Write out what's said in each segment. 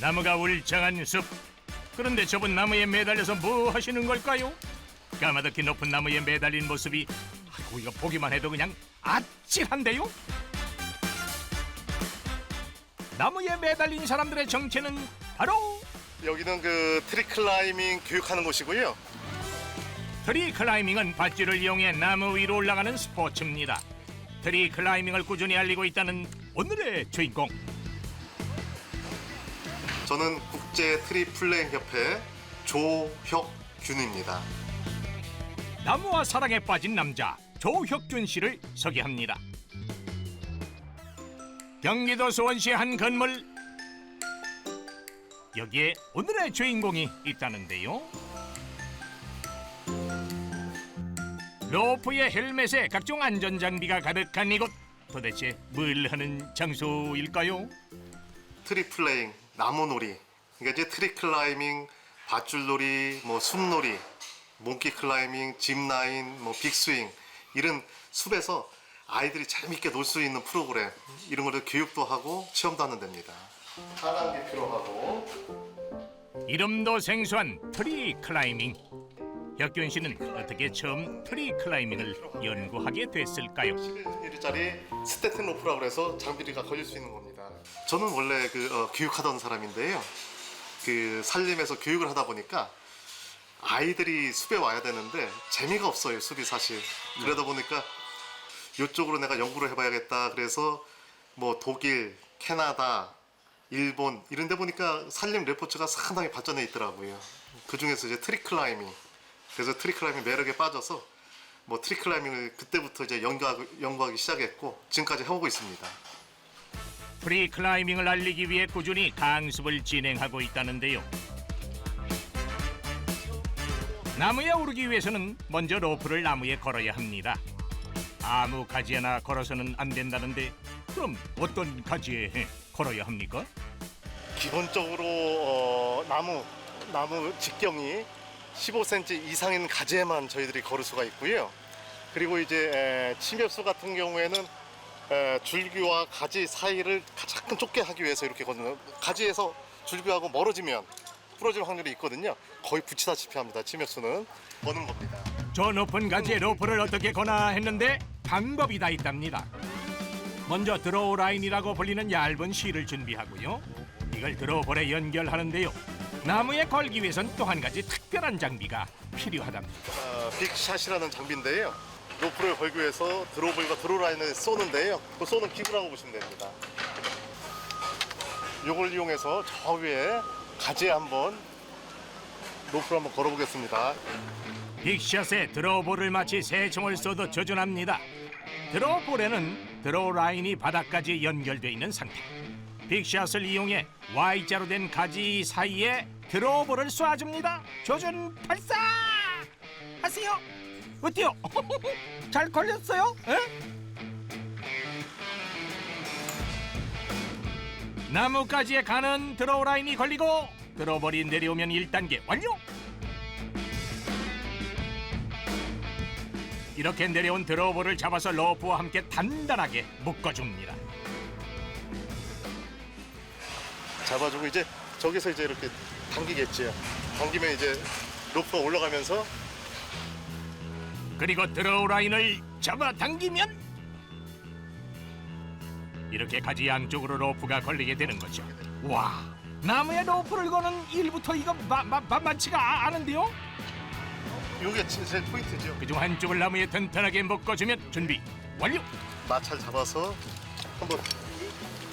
나무가 울창한 숲. 그런데 저분 나무에 매달려서 뭐 하시는 걸까요? 까마득히 높은 나무에 매달린 모습이 아이고 이거 보기만 해도 그냥 아찔한데요? 나무에 매달린 사람들의 정체는 바로 여기는 그 트리 클라이밍 교육하는 곳이고요. 트리 클라이밍은 밧줄을 이용해 나무 위로 올라가는 스포츠입니다. 트리 클라이밍을 꾸준히 알리고 있다는 오늘의 주인공. 저는 국제 트리 플레잉 협회 조혁균입니다. 나무와 사랑에 빠진 남자 조혁균 씨를 소개합니다. 경기도 수원시 한 건물. 여기에 오늘의 주인공이 있다는데요. 로프에 헬멧에 각종 안전장비가 가득한 이곳. 도대체 뭘 하는 장소일까요? 트리 플레잉, 나무놀이. 그러니까 이제 트리 클라이밍, 밧줄놀이, 뭐 숲놀이, 몽키 클라이밍, 짚라인, 뭐 빅스윙 이런 숲에서 아이들이 재밌게 놀 수 있는 프로그램 이런 거를 교육도 하고 체험도 하는 데입니다. 하단계 필요하고 이름도 생소한 트리 클라이밍. 혁균 씨는 어떻게 처음 트리 클라이밍을 연구하게 됐을까요? 11mm 스태틱 로프라고 해서 장비가 걸릴 수 있는 겁니다. 저는 원래 교육하던 사람인데요. 그 산림에서 교육을 하다 보니까 아이들이 숲에 와야 되는데 재미가 없어요, 숲이 사실. 그러다 보니까 이쪽으로 내가 연구를 해봐야겠다. 그래서 뭐 독일, 캐나다, 일본 이런 데 보니까 산림 레포츠가 상당히 발전해 있더라고요. 그 중에서 이제 트리 클라이밍. 그래서 트리 클라이밍 매력에 빠져서 뭐 트리 클라이밍을 그때부터 이제 연구하기 시작했고 지금까지 해오고 있습니다. 트리 클라이밍을 알리기 위해 꾸준히 강습을 진행하고 있다는데요. 나무에 오르기 위해서는 먼저 로프를 나무에 걸어야 합니다. 아무 가지 하나 걸어서는 안 된다는데 그럼 어떤 가지에 걸어야 합니까? 기본적으로 나무 직경이 15cm 이상인 가지에만 저희들이 걸을 수가 있고요. 그리고 이제 침엽수 같은 경우에는 줄기와 가지 사이를 가장 좁게 하기 위해서 이렇게 거는 가지에서 줄기하고 멀어지면 부러질 확률이 있거든요. 거의 붙이다시피 합니다. 침엽수는 거는 겁니다. 저 높은 가지에 로프를 어떻게 거나 했는데 방법이 다 있답니다. 먼저 드로우 라인이라고 불리는 얇은 실을 준비하고요. 이걸 드로우볼에 연결하는데요. 나무에 걸기 위해선 또 한 가지 특별한 장비가 필요하답니다. 빅샷이라는 장비인데요. 로프를 걸기 위해서 드로우볼과 드로우 라인을 쏘는데요. 그 쏘는 기구라고 보시면 됩니다. 이걸 이용해서 저 위에 가지에 한번 로프를 한번 걸어보겠습니다. 빅샷에 드로우볼을 마치 새총을 쏘듯 조준합니다. 드로우볼에는 드로우 라인이 바닥까지 연결돼 있는 상태. 빅샷을 이용해 Y자로 된 가지 사이에 드로우볼을 쏴줍니다. 조준 발사! 하세요. 어때요? 잘 걸렸어요? 에? 나무가지에 가는 드로우 라인이 걸리고 드로우볼이 내려오면 1단계 완료! 이렇게 내려온 드로우볼을 잡아서 로프와 함께 단단하게 묶어줍니다. 잡아주고 이제 저기서 이제 이렇게 당기겠지요. 당기면 이제 로프가 올라가면서 그리고 드로우 라인을 잡아당기면 이렇게 가지 양쪽으로 로프가 걸리게 되는 거죠. 와, 나무에 로프를 거는 일부터 이거 만만치가 않은데요? 이게 제일 포인트죠. 그중 한쪽을 나무에 튼튼하게 묶어주면 준비 완료! 마찰 잡아서 한번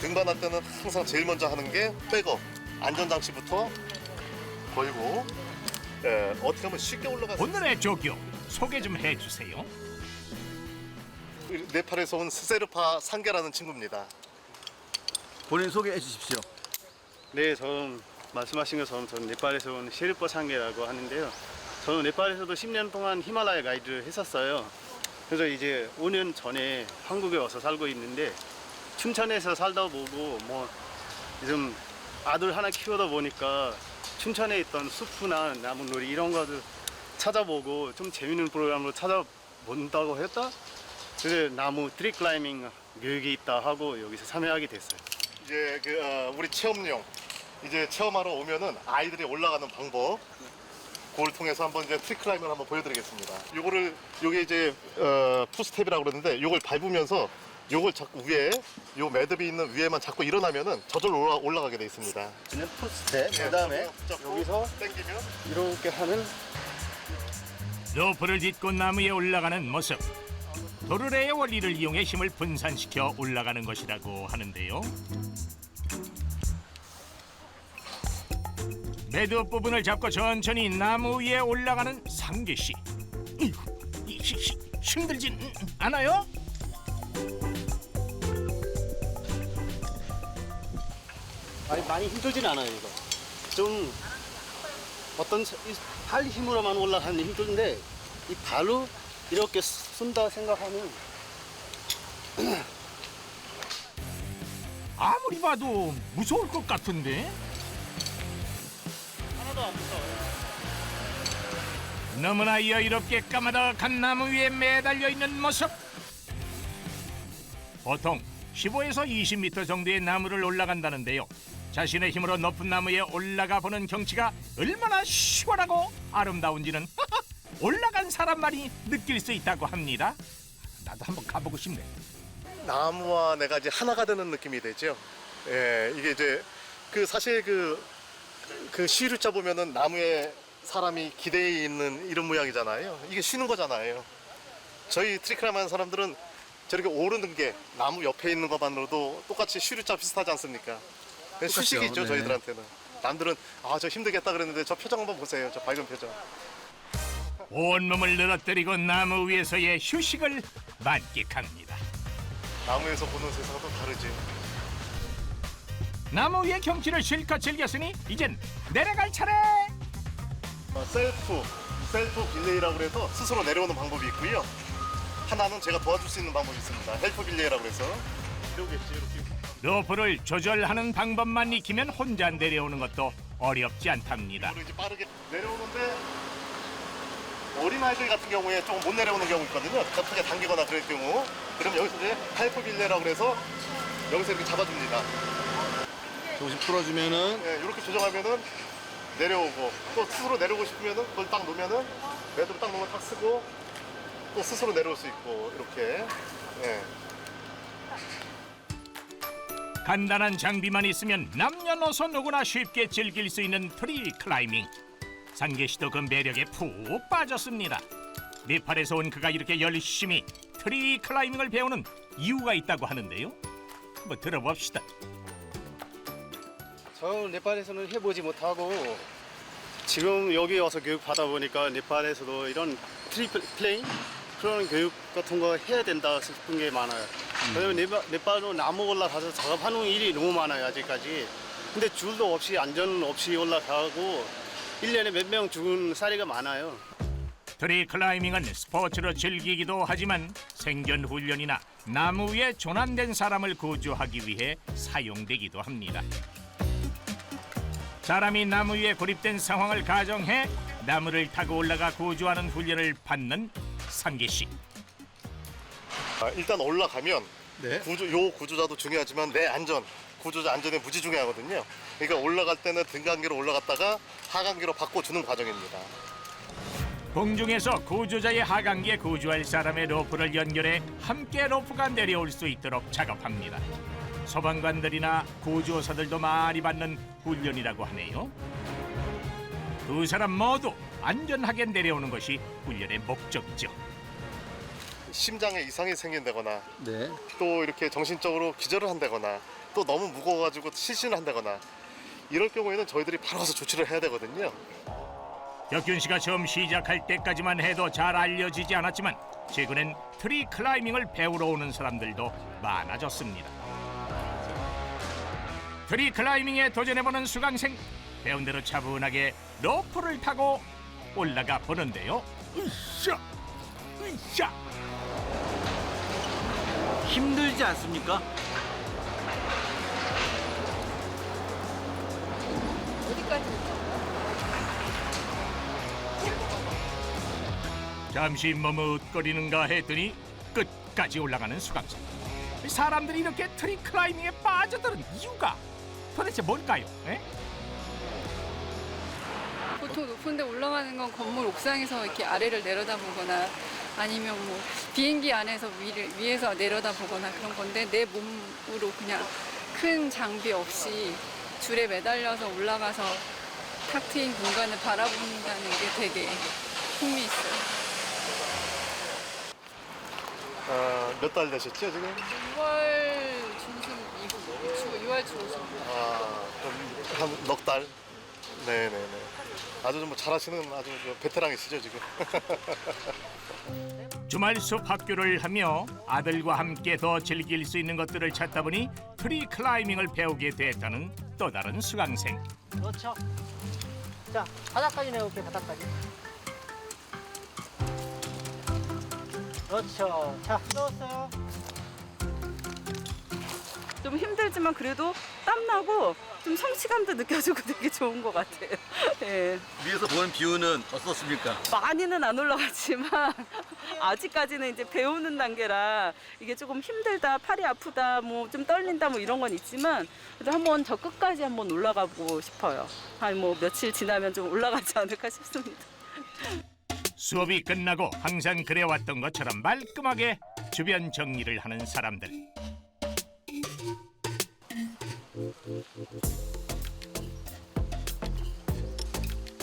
등반할 때는 항상 제일 먼저 하는 게 백업, 안전장치부터 걸고 어떻게 하면 쉽게 올라가서 오늘의 조교 소개 좀 해주세요. 네팔에서 온 스세르파 상계라는 친구입니다. 본인 소개해 주십시오. 네, 저는 말씀하신 것처럼 저는 네팔에서 온 셰르파 상계라고 하는데요. 저는 네팔에서도 10년 동안 히말라야 가이드를 했었어요. 그래서 이제 5년 전에 한국에 와서 살고 있는데 춘천에서 살다 보고 뭐 요즘 아들 하나 키우다 보니까 춘천에 있던 숲이나 나무놀이 이런 거를 찾아보고 좀 재밌는 프로그램으로 찾아본다고 했다. 그래서 나무 트리 클라이밍 교육이 있다 하고 여기서 참여하게 됐어요. 이제 우리 체험용 이제 체험하러 오면은 아이들이 올라가는 방법 그걸 통해서 한번 이제 트리 클라이밍을 한번 보여드리겠습니다. 요게 이제 푸스텝이라고 그러는데 요걸 밟으면서 요걸 자꾸 위에 요 매듭이 있는 위에만 자꾸 일어나면은 저절로 올라가게 돼 있습니다. 저는 푸스텝, 그다음에 여기서 당기면 이렇게 하는 로프를 딛고 나무에 올라가는 모습. 도르래의 원리를 이용해 힘을 분산시켜 올라가는 것이라고 하는데요. 매듭 부분을 잡고 천천히 나무 위에 올라가는 상계 씨. 힘들진 않아요? 많이 힘들진 않아요 이거. 좀 어떤 팔 힘으로만 올라가는 힘든데 이 발로 이렇게 쓴다 생각하면 아무리 봐도 무서울 것 같은데. 하나도 안 무서워요. 너무나 여유롭게 까마득한 나무 위에 매달려 있는 모습. 보통 15에서 20m 정도의 나무를 올라간다는데요. 자신의 힘으로 높은 나무에 올라가 보는 경치가 얼마나 시원하고 아름다운지는 올라간 사람만이 느낄 수 있다고 합니다. 나도 한번 가보고 싶네. 나무와 내가 이제 하나가 되는 느낌이 되죠. 예, 이게 이제 사실 그 시류자 보면은 나무에 사람이 기대에 있는 이런 모양이잖아요. 이게 쉬는 거잖아요. 저희 트리클라이밍 하는 사람들은 저렇게 오르는 게 나무 옆에 있는 것만으로도 똑같이 시류자 비슷하지 않습니까? 휴식이죠, 네. 저희들한테는. 남들은 아, 저 힘들겠다 그랬는데 저 표정 한번 보세요. 저 밝은 표정. 온몸을 늘어뜨리고 나무 위에서의 휴식을 만끽합니다. 나무에서 보는 세상은 또 다르지. 나무 위의 경치를 실컷 즐겼으니 이젠 내려갈 차례. 셀프 빌레이라고 해서 스스로 내려오는 방법이 있고요. 하나는 제가 도와줄 수 있는 방법이 있습니다. 헬프 빌레이라고 해서 이렇게 로프를 조절하는 방법만 익히면 혼자 내려오는 것도 어렵지 않답니다. 이제 빠르게 내려오는데 어린아이들 같은 경우에 조금 못 내려오는 경우 있거든요. 겉하게 당기거나 그럴 경우. 그럼 여기서 이제 헬프 빌레이라고 해서 여기서 이렇게 잡아줍니다. 조금씩 풀어주면은 네, 이렇게 조정하면은 내려오고 또 스스로 내려오고 싶으면은 그걸 딱 놓으면은 매듭을 딱 놓으면 탁 쓰고 또 스스로 내려올 수 있고 이렇게. 네. 간단한 장비만 있으면 남녀노소 누구나 쉽게 즐길 수 있는 트리 클라이밍. 상계 씨도 그 매력에 푹 빠졌습니다. 네팔에서 온 그가 이렇게 열심히 트리 클라이밍을 배우는 이유가 있다고 하는데요. 한번 들어봅시다. 저 네팔에서는 해보지 못하고 지금 여기 와서 교육 받아 보니까 네팔에서도 이런 트리플 플레인 그런 교육 같은 거 해야 된다 싶은 게 많아요. 왜냐면 네팔로 나무 올라가서 작업하는 일이 너무 많아요 아직까지. 근데 줄도 없이 안전 없이 올라가고 1년에 몇 명 죽은 사례가 많아요. 트리 클라이밍은 스포츠로 즐기기도 하지만 생존 훈련이나 나무 위에 조난된 사람을 구조하기 위해 사용되기도 합니다. 사람이 나무 위에 고립된 상황을 가정해 나무를 타고 올라가 구조하는 훈련을 받는 상계 씨. 일단 올라가면 네. 구조자도 중요하지만 내 안전, 구조자 안전이 무지 중요하거든요. 그러니까 올라갈 때는 등간계로 올라갔다가 하강계로 바꿔주는 과정입니다. 공중에서 구조자의 하강기에 구조할 사람의 로프를 연결해 함께 로프가 내려올 수 있도록 작업합니다. 소방관들이나 구조사들도 많이 받는 훈련이라고 하네요. 두 사람 모두 안전하게 내려오는 것이 훈련의 목적이죠. 심장에 이상이 생긴다거나 네. 또 이렇게 정신적으로 기절을 한다거나 또 너무 무거워가지고 실신을 한다거나 이럴 경우에는 저희들이 바로 가서 조치를 해야 되거든요. 혁균 씨가 처음 시작할 때까지만 해도 잘 알려지지 않았지만 최근엔 트리 클라이밍을 배우러 오는 사람들도 많아졌습니다. 트리 클라이밍에 도전해보는 수강생, 배운 대로 차분하게 로프를 타고 올라가 보는데요. 으쌰! 으쌰! 힘들지 않습니까? 잠시 머뭇거리는가 했더니 끝까지 올라가는 수강생. 사람들이 이렇게 트리 클라이밍에 빠져드는 이유가 도대체 뭘까요? 에? 더 높은데 올라가는 건 건물 옥상에서 이렇게 아래를 내려다보거나 아니면 뭐 비행기 안에서 위에서 내려다보거나 그런 건데 내 몸으로 그냥 큰 장비 없이 줄에 매달려서 올라가서 탁 트인 공간을 바라본다는 게 되게 흥미있어요. 몇 달 되셨죠 지금? 6월 중순 이후, 6월 중순. 그럼 한 넉 달? 네네네. 아주 좀 잘하시는 아주 베테랑이시죠 지금. 주말 숲 학교를 하며 아들과 함께 더 즐길 수 있는 것들을 찾다 보니 트리 클라이밍을 배우게 됐다는 또 다른 수강생. 그렇죠. 자, 바닥까지 내볼게요, 바닥까지. 그렇죠. 자, 넣었어요. 좀 힘들지만 그래도 땀나고 좀 성취감도 느껴지고 되게 좋은 것 같아요. 예. 위에서 보는 뷰는 어떻습니까? 많이는 안 올라갔지만 아직까지는 이제 배우는 단계라 이게 조금 힘들다, 팔이 아프다, 뭐 좀 떨린다 뭐 이런 건 있지만 그래도 한번 저 끝까지 한번 올라가 보고 싶어요. 한 뭐 며칠 지나면 좀 올라가지 않을까 싶습니다. 수업이 끝나고 항상 그래왔던 것처럼 말끔하게 주변 정리를 하는 사람들.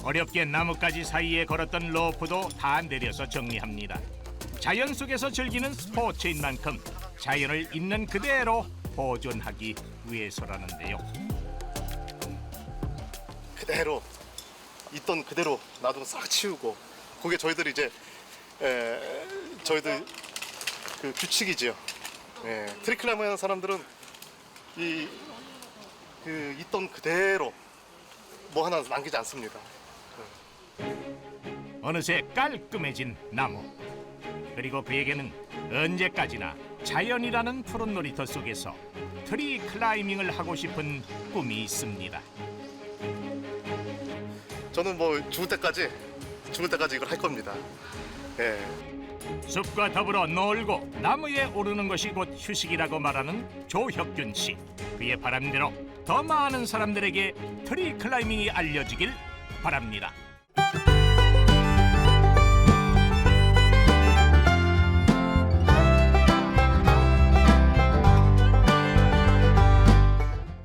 어렵게 나뭇가지 사이에 걸었던 로프도 다 내려서 정리합니다. 자연 속에서 즐기는 스포츠인 만큼 자연을 있는 그대로 보존하기 위해서라는데요. 그대로 있던 그대로 놔두고 싹 치우고 그게 저희들이 이제 저희들 그 규칙이지요. 트리클라이밍 하는 사람들은 있던 그대로 뭐 하나 남기지 않습니다. 어느새 깔끔해진 나무. 그리고 그에게는 언제까지나 자연이라는 푸른 놀이터 속에서 트리 클라이밍을 하고 싶은 꿈이 있습니다. 저는 뭐 죽을 때까지 이걸 할 겁니다. 숲과 더불어 놀고 나무에 오르는 것이 곧 휴식이라고 말하는 조혁균 씨. 그의 바람대로 더 많은 사람들에게 트리 클라이밍이 알려지길 바랍니다.